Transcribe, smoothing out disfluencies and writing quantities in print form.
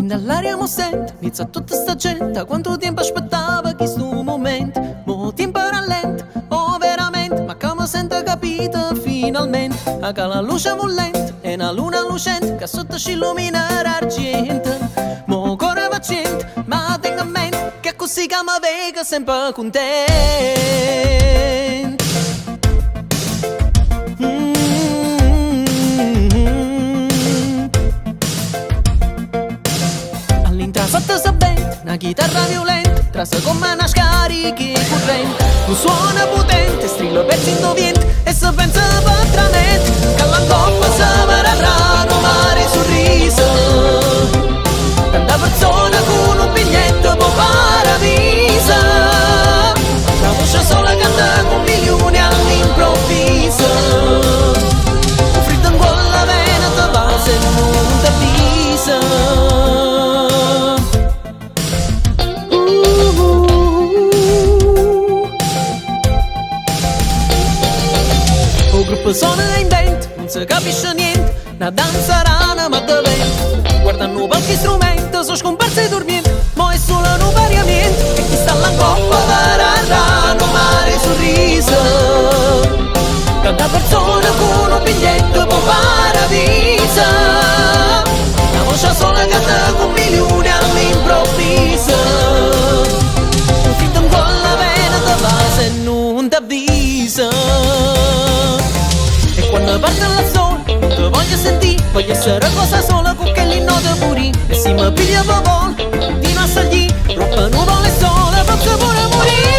Dall'aria mo sento, inizia tutta sta gente. Quanto tempo aspettava questo momento? Mo tempo rallenta, oh veramente. Ma come sento capito finalmente? Che la luce volente e una luna lucente che sotto ci illumina l'argento. Mo corre paziente, ma tengo a mente che così che mi vega sempre contento. Sotto sta band, una chitarra violenta, trasa come una scarica corrente. Un suono potente, strillo pezzi indovente, e se pensa patramente, che all'angoppa si varrà un mare sorriso. Tanta persona con un biglietto può paradiso. La voce sola canta con milioni all'improvviso. Un freddo in quella vena te va se non ti avvisa. Suona in vento, non si capisce niente, una danza rana ma davvero. Guardano qualche strumento, sono scomparse dormiendo, ma è solo un variamento. E chi sta alla coppa varrà un mare sorriso. Tanta persona con un biglietto può paradiso. La voce sola canta con milioni all'improvviso. Un fritto in quella vena te va se non ti avvisa. Quando parte la sola, ti voglio sentire, voglio essere cosa sola con che li note puri. E se mi piglia per vol, di non salire, troppa nuvole sola, posso pure morire.